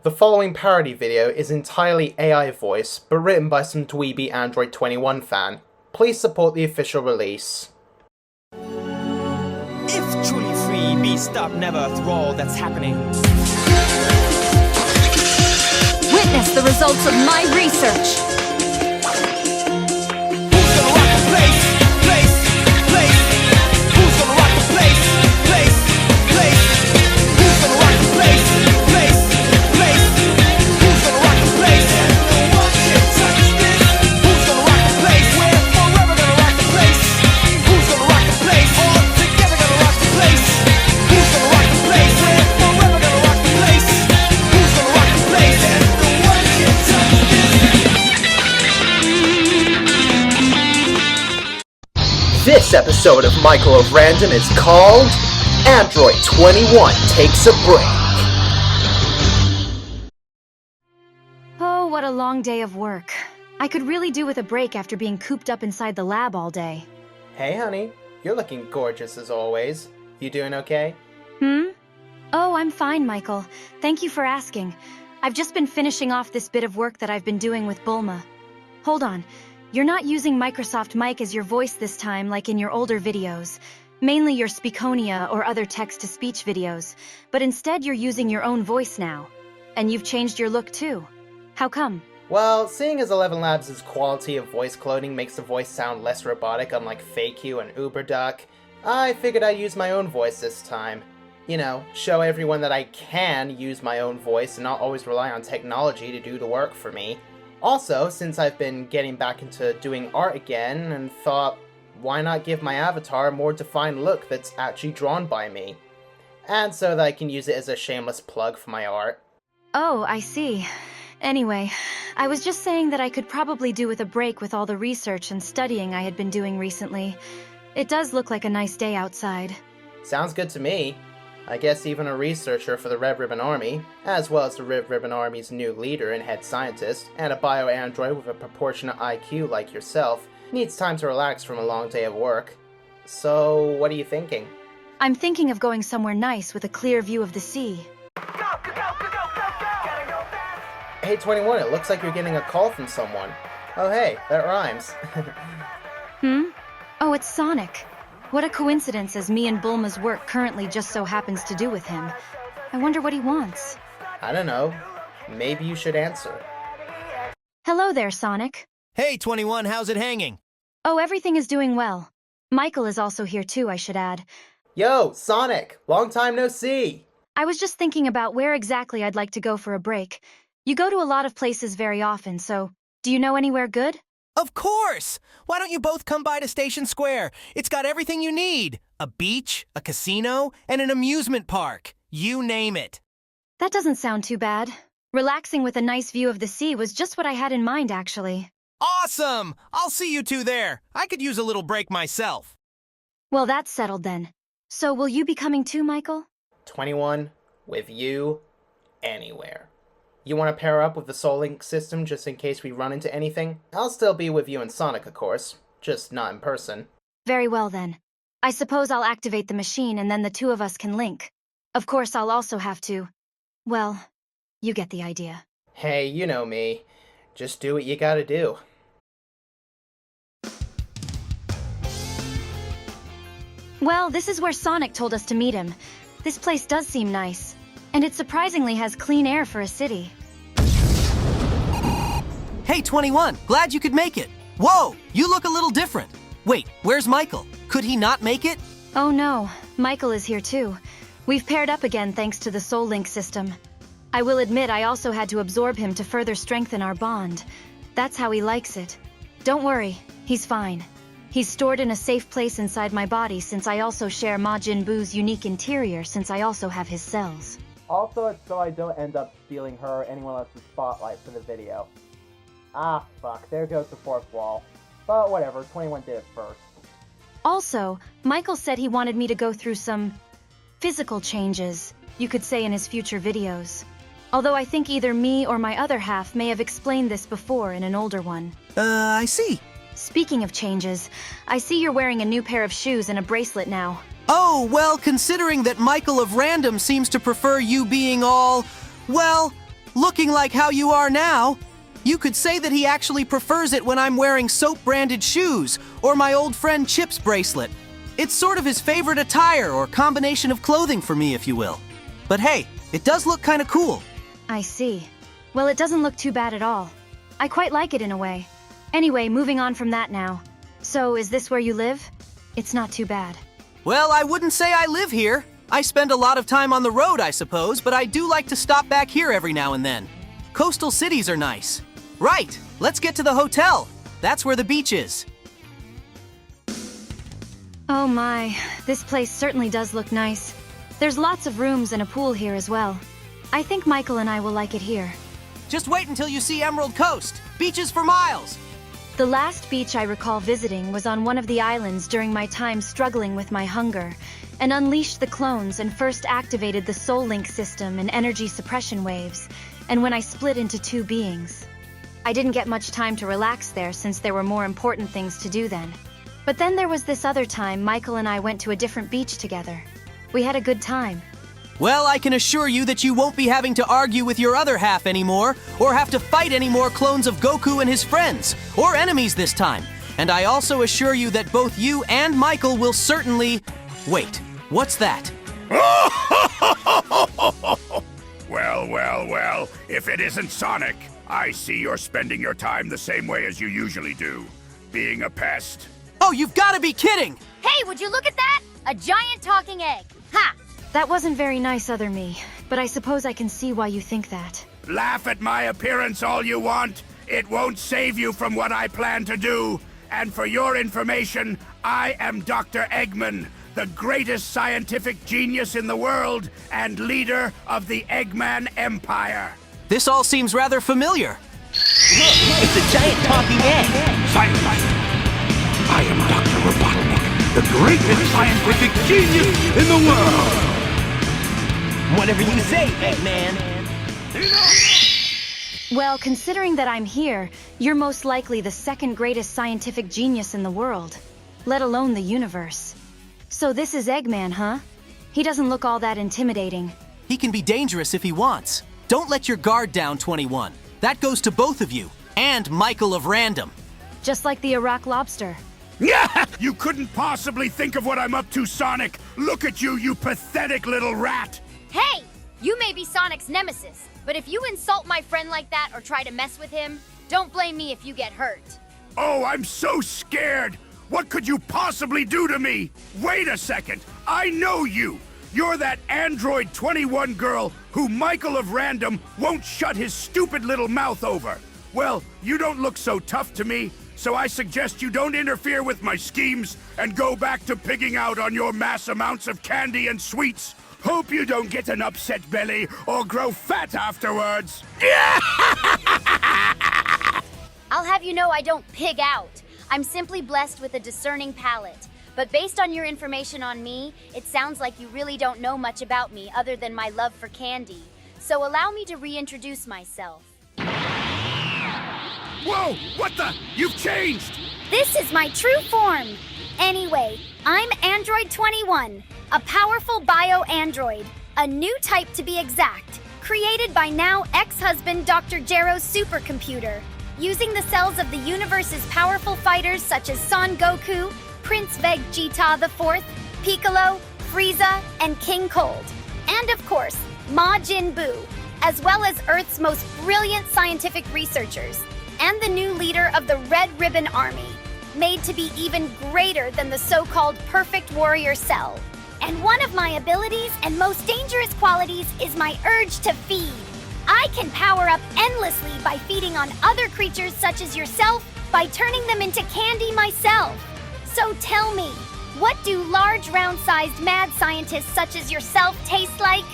The following parody video is entirely AI voice, but written by some dweeby Android 21 fan. Please support the official release. If truly free, be stopped never through all that's happening. Witness the results of my research. Who's gonna rock the place? Who's gonna rock the place? Who's gonna rock the place? Who's gonna rock the place? No one can touch this. Who's gonna rock the place? We're forever gonna rock the place. Who's gonna rock the place? All together gonna rock the place. Who's gonna rock the place? We're forever gonna rock the place. Who's gonna rock the place? And no one can touch this. This episode of Michael of Random is called Android 21 Takes a Break. Oh, what a long day of work. I could really do with a break after being cooped up inside the lab all day. Hey honey, you're looking gorgeous as always. You doing okay? Oh, I'm fine, Michael. Thank you for asking. I've just been finishing off this bit of work that I've been doing with Bulma. Hold on. You're not using Microsoft Mic as your voice this time like in your older videos. Mainly your Speakonia or other text-to-speech videos. But instead you're using your own voice now. And you've changed your look too. How come? Well, seeing as ElevenLabs' quality of voice cloning makes the voice sound less robotic unlike FakeU and UberDuck, I figured I'd use my own voice this time. You know, show everyone that I can use my own voice and not always rely on technology to do the work for me. Also, since I've been getting back into doing art again, and thought, why not give my avatar a more defined look that's actually drawn by me? And so that I can use it as a shameless plug for my art. Oh, I see. Anyway, I was just saying that I could probably do with a break with all the research and studying I had been doing recently. It does look like a nice day outside. Sounds good to me. I guess even a researcher for the Red Ribbon Army, as well as the Red Ribbon Army's new leader and head scientist, and a bio-android with a proportionate IQ like yourself, needs time to relax from a long day of work. So, what are you thinking? I'm thinking of going somewhere nice with a clear view of the sea. Hey 21, it looks like you're getting a call from someone. Oh hey, that rhymes. Oh, it's Sonic. What a coincidence as me and Bulma's work currently just so happens to do with him. I wonder what he wants. I don't know. Maybe you should answer. Hello there, Sonic. Hey, 21, how's it hanging? Oh, everything is doing well. Michael is also here too, I should add. Yo, Sonic! Long time no see! I was just thinking about where exactly I'd like to go for a break. You go to a lot of places very often, so do you know anywhere good? Of course! Why don't you both come by to Station Square? It's got everything you need. A beach, a casino, and an amusement park. You name it. That doesn't sound too bad. Relaxing with a nice view of the sea was just what I had in mind, actually. Awesome! I'll see you two there. I could use a little break myself. Well, that's settled then. So will you be coming too, Michael? 21, with you, anywhere. You want to pair up with the Soul Link system just in case we run into anything? I'll still be with you and Sonic, of course. Just not in person. Very well then. I suppose I'll activate the machine and then the two of us can link. Of course, I'll also have to... Well, you get the idea. Hey, you know me. Just do what you gotta do. Well, this is where Sonic told us to meet him. This place does seem nice. And it surprisingly has clean air for a city. Hey, 21, glad you could make it. Whoa, you look a little different. Wait, where's Michael? Could he not make it? Oh no, Michael is here too. We've paired up again thanks to the Soul Link system. I will admit I also had to absorb him to further strengthen our bond. That's how he likes it. Don't worry, he's fine. He's stored in a safe place inside my body since I also share Majin Buu's unique interior since I also have his cells. Also, it's so I don't end up stealing her or anyone else's spotlight for the video. Ah, fuck, there goes the fourth wall. But whatever, 21 did it first. Also, Michael said he wanted me to go through some physical changes, you could say in his future videos. Although I think either me or my other half may have explained this before in an older one. I see. Speaking of changes, I see you're wearing a new pair of shoes and a bracelet now. Oh, well, considering that Michael of Random seems to prefer you being all, well, looking like how you are now, you could say that he actually prefers it when I'm wearing soap-branded shoes or my old friend Chip's bracelet. It's sort of his favorite attire or combination of clothing for me, if you will. But hey, it does look kind of cool. I see. Well, it doesn't look too bad at all. I quite like it in a way. Anyway, moving on from that now. So, is this where you live? It's not too bad. Well, I wouldn't say I live here. I spend a lot of time on the road, I suppose, but I do like to stop back here every now and then. Coastal cities are nice. Right, let's get to the hotel. That's where the beach is. Oh my, this place certainly does look nice. There's lots of rooms and a pool here as well. I think Michael and I will like it here. Just wait until you see Emerald Coast. Beaches for miles. The last beach I recall visiting was on one of the islands during my time struggling with my hunger, and unleashed the clones and first activated the Soul Link system and energy suppression waves, and when I split into two beings. I didn't get much time to relax there since there were more important things to do then. But then there was this other time Michael and I went to a different beach together. We had a good time. Well, I can assure you that you won't be having to argue with your other half anymore, or have to fight any more clones of Goku and his friends, or enemies this time. And I also assure you that both you and Michael will certainly... Wait, what's that? Well, if it isn't Sonic, I see you're spending your time the same way as you usually do, being a pest. Oh, you've got to be kidding! Hey, would you look at that? A giant talking egg. Ha! That wasn't very nice, other me, but I suppose I can see why you think that. Laugh at my appearance all you want. It won't save you from what I plan to do. And for your information, I am Dr. Eggman, the greatest scientific genius in the world and leader of the Eggman Empire. This all seems rather familiar. It's a giant talking egg. Silence! I am Dr. Robotnik, the greatest scientific genius in the world. Whatever you say, Eggman. Well, considering that I'm here, you're most likely the second greatest scientific genius in the world, let alone the universe. So this is Eggman, huh? He doesn't look all that intimidating. He can be dangerous if he wants. Don't let your guard down, 21. That goes to both of you, and Michael of Random. Just like the Iraq lobster. You couldn't possibly think of what I'm up to, Sonic. Look at you, you pathetic little rat. Hey! You may be Sonic's nemesis, but if you insult my friend like that or try to mess with him, don't blame me if you get hurt. Oh, I'm so scared. What could you possibly do to me? Wait a second. I know you. You're that Android 21 girl who Michael of Random won't shut his stupid little mouth over. Well, you don't look so tough to me, so I suggest you don't interfere with my schemes and go back to pigging out on your mass amounts of candy and sweets. Hope you don't get an upset belly or grow fat afterwards. I'll have you know I don't pig out. I'm simply blessed with a discerning palate. But based on your information on me, it sounds like you really don't know much about me other than my love for candy. So allow me to reintroduce myself. Whoa, what the? You've changed! This is my true form. Anyway, I'm Android 21, a powerful bio-android, a new type to be exact, created by now ex-husband Dr. Jero's supercomputer, using the cells of the universe's powerful fighters such as Son Goku, Prince Vegeta IV, Piccolo, Frieza, and King Cold. And of course, Majin Buu, as well as Earth's most brilliant scientific researchers, and the new leader of the Red Ribbon Army, made to be even greater than the so-called perfect warrior cell. And one of my abilities and most dangerous qualities is my urge to feed. I can power up endlessly by feeding on other creatures such as yourself by turning them into candy myself. So tell me, what do large round-sized mad scientists such as yourself taste like?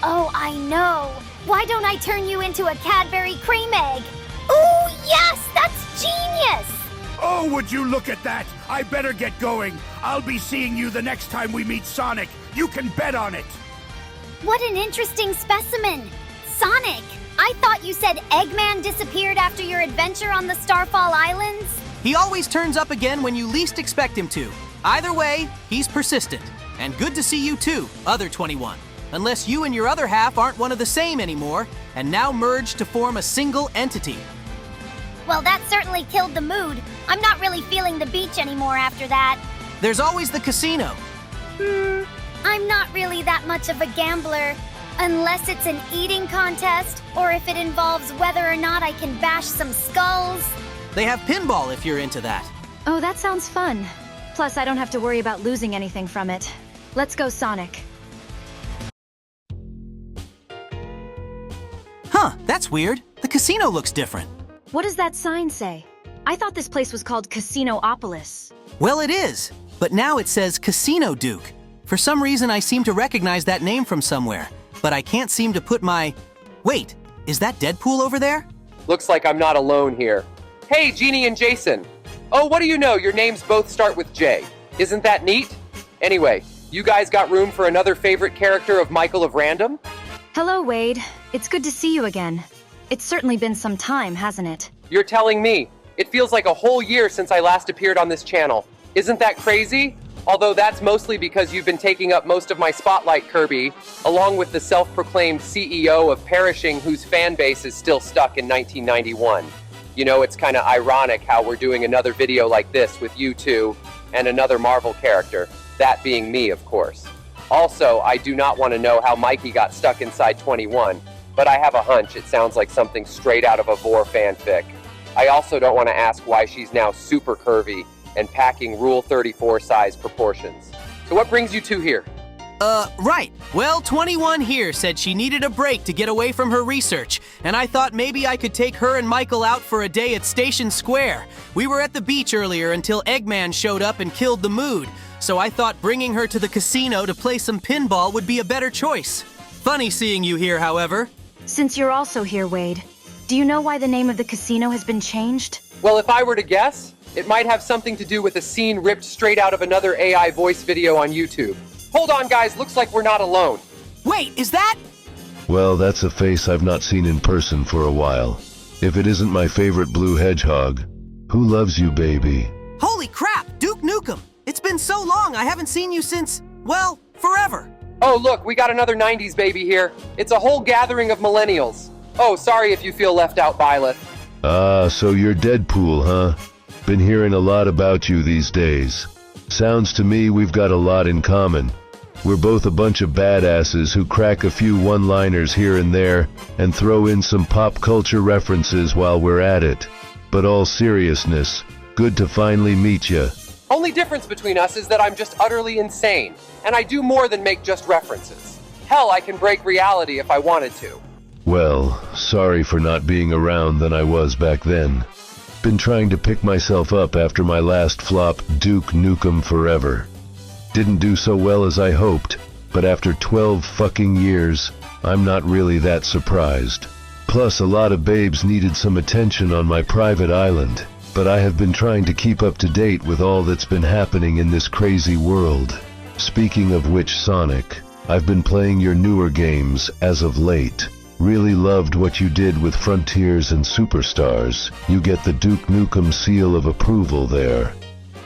Oh, I know. Why don't I turn you into a Cadbury cream egg? Ooh, yes, that's genius! Oh, would you look at that? I better get going. I'll be seeing you the next time we meet Sonic. You can bet on it. What an interesting specimen. Sonic, I thought you said Eggman disappeared after your adventure on the Starfall Islands? He always turns up again when you least expect him to. Either way, he's persistent. And good to see you too, other 21. unless you and your other half aren't one of the same anymore, and now merge to form a single entity. Well, that certainly killed the mood. I'm not really feeling the beach anymore after that. There's always the casino. I'm not really that much of a gambler. Unless it's an eating contest, or if it involves whether or not I can bash some skulls. They have pinball if you're into that. Oh, that sounds fun. Plus, I don't have to worry about losing anything from it. Let's go, Sonic. Huh, that's weird. The casino looks different. What does that sign say? I thought this place was called Casinopolis. Well, it is, but now it says Casino Duke. For some reason, I seem to recognize that name from somewhere, but I can't seem to put my... Wait, is that Deadpool over there? Looks like I'm not alone here. Hey, Jeannie and Jason. Oh, what do you know? Your names both start with J. Isn't that neat? Anyway, you guys got room for another favorite character of Michael of Random? Hello, Wade. It's good to see you again. It's certainly been some time, hasn't it? You're telling me. It feels like a whole year since I last appeared on this channel. Isn't that crazy? Although that's mostly because you've been taking up most of my spotlight, Kirby, along with the self-proclaimed CEO of Perishing, whose fan base is still stuck in 1991. You know, it's kind of ironic how we're doing another video like this with you two and another Marvel character, that being me, of course. Also, I do not want to know how Mikey got stuck inside 21, but I have a hunch it sounds like something straight out of a Vor fanfic. I also don't want to ask why she's now super curvy and packing Rule 34 size proportions. So what brings you two here? Right. Well, 21 here said she needed a break to get away from her research, and I thought maybe I could take her and Michael out for a day at Station Square. We were at the beach earlier until Eggman showed up and killed the mood, so I thought bringing her to the casino to play some pinball would be a better choice. Funny seeing you here, however. Since you're also here, Wade, do you know why the name of the casino has been changed? Well, if I were to guess, it might have something to do with a scene ripped straight out of another AI voice video on YouTube. Hold on, guys, looks like we're not alone. Wait, is that? Well, that's a face I've not seen in person for a while. If it isn't my favorite blue hedgehog. Who loves you, baby? Holy crap, Duke Nukem! It's been so long, I haven't seen you since, well, forever. Oh, look, we got another 90s baby here. It's a whole gathering of millennials. Oh, sorry if you feel left out, Byleth. Ah, so you're Deadpool, huh? Been hearing a lot about you these days. Sounds to me we've got a lot in common. We're both a bunch of badasses who crack a few one-liners here and there and throw in some pop culture references while we're at it. But all seriousness, good to finally meet ya. Only difference between us is that I'm just utterly insane, and I do more than make just references. Hell, I can break reality if I wanted to. Well, sorry for not being around than I was back then. Been trying to pick myself up after my last flop, Duke Nukem Forever. Didn't do so well as I hoped, but after 12 fucking years, I'm not really that surprised. Plus, a lot of babes needed some attention on my private island, but I have been trying to keep up to date with all that's been happening in this crazy world. Speaking of which, Sonic, I've been playing your newer games as of late. Really loved what you did with Frontiers and Superstars. You get the Duke Nukem seal of approval there.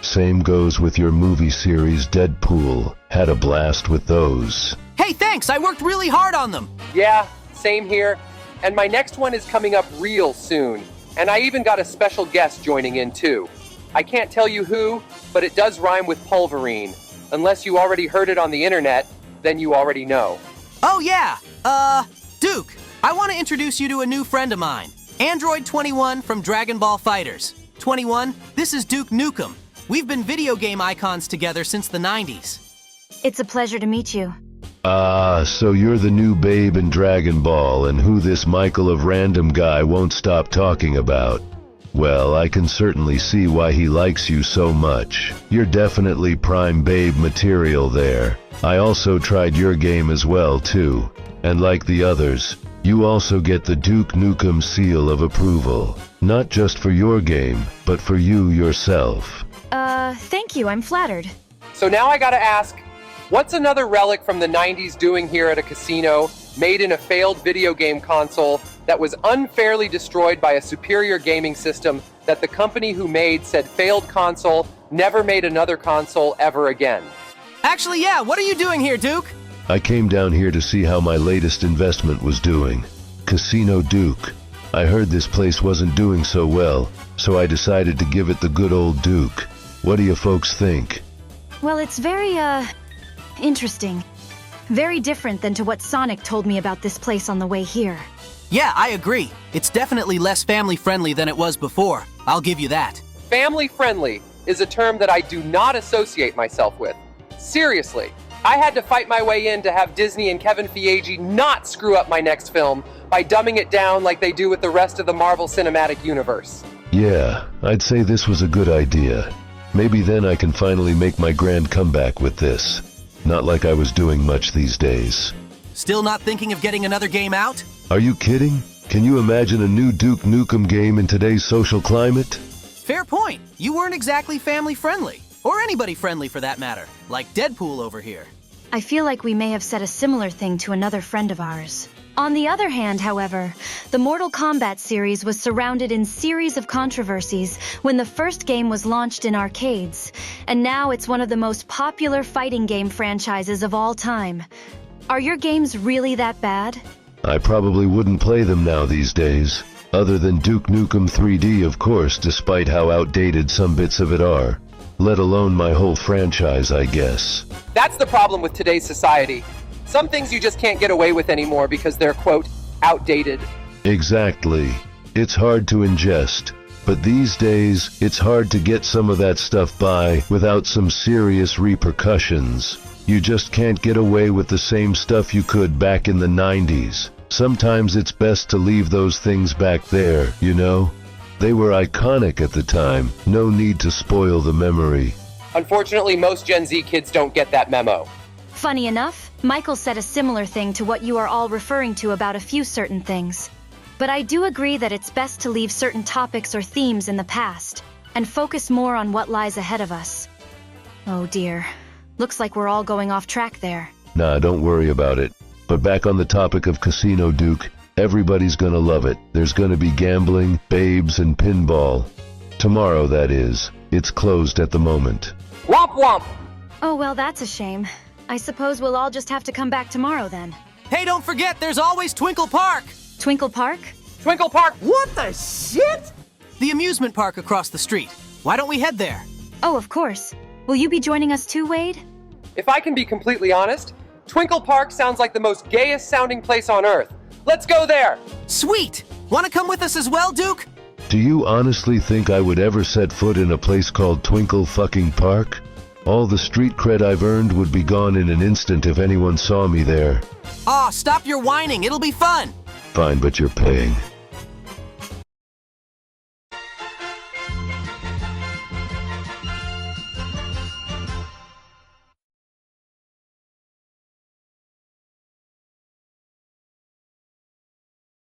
Same goes with your movie series Deadpool. Had a blast with those. Hey, thanks, I worked really hard on them. Yeah, same here. And my next one is coming up real soon. And I even got a special guest joining in too. I can't tell you who, but it does rhyme with Pulverine. Unless you already heard it on the internet, then you already know. Oh yeah, Duke, I want to introduce you to a new friend of mine, Android 21 from Dragon Ball FighterZ. 21, this is Duke Nukem. We've been video game icons together since the 90s. It's a pleasure to meet you. Ah, so you're the new babe in Dragon Ball and who this Michael of Random guy won't stop talking about. Well, I can certainly see why he likes you so much. You're definitely prime babe material there. I also tried your game as well, too. And like the others, you also get the Duke Nukem seal of approval. Not just for your game, but for you yourself. Thank you, I'm flattered. So now I gotta ask, what's another relic from the 90s doing here at a casino, made in a failed video game console that was unfairly destroyed by a superior gaming system that the company who made said failed console never made another console ever again? Actually, yeah, what are you doing here, Duke? I came down here to see how my latest investment was doing. Casino Duke. I heard this place wasn't doing so well, so I decided to give it the good old Duke. What do you folks think? Well, it's very, interesting. Very different than to what Sonic told me about this place on the way here. Yeah, I agree. It's definitely less family-friendly than it was before. I'll give you that. Family-friendly is a term that I do not associate myself with. Seriously, I had to fight my way in to have Disney and Kevin Feige not screw up my next film by dumbing it down like they do with the rest of the Marvel Cinematic Universe. Yeah, I'd say this was a good idea. Maybe then I can finally make my grand comeback with this. Not like I was doing much these days. Still not thinking of getting another game out? Are you kidding? Can you imagine a new Duke Nukem game in today's social climate? Fair point. You weren't exactly family-friendly. Or anybody-friendly for that matter. Like Deadpool over here. I feel like we may have said a similar thing to another friend of ours. On the other hand, however, the Mortal Kombat series was surrounded in series of controversies when the first game was launched in arcades, and now it's one of the most popular fighting game franchises of all time. Are your games really that bad? I probably wouldn't play them now these days. Other than Duke Nukem 3D, of course, despite how outdated some bits of it are. Let alone my whole franchise, I guess. That's the problem with today's society. Some things you just can't get away with anymore because they're, quote, outdated. Exactly. It's hard to ingest. But these days, it's hard to get some of that stuff by without some serious repercussions. You just can't get away with the same stuff you could back in the 90s. Sometimes it's best to leave those things back there, you know? They were iconic at the time. No need to spoil the memory. Unfortunately, most Gen Z kids don't get that memo. Funny enough, Michael said a similar thing to what you are all referring to about a few certain things. But I do agree that it's best to leave certain topics or themes in the past, and focus more on what lies ahead of us. Oh dear. Looks like we're all going off track there. Nah, don't worry about it. But back on the topic of Casino Duke, everybody's gonna love it. There's gonna be gambling, babes, and pinball. Tomorrow, that is. It's closed at the moment. Womp womp! Oh well, that's a shame. I suppose we'll all just have to come back tomorrow then. Hey, don't forget, there's always Twinkle Park! Twinkle Park? Twinkle Park! What the shit? The amusement park across the street. Why don't we head there? Oh, of course. Will you be joining us too, Wade? If I can be completely honest, Twinkle Park sounds like the most gayest sounding place on Earth. Let's go there! Sweet! Wanna come with us as well, Duke? Do you honestly think I would ever set foot in a place called Twinkle fucking Park? All the street cred I've earned would be gone in an instant if anyone saw me there. Aw, stop your whining, it'll be fun! Fine, but you're paying.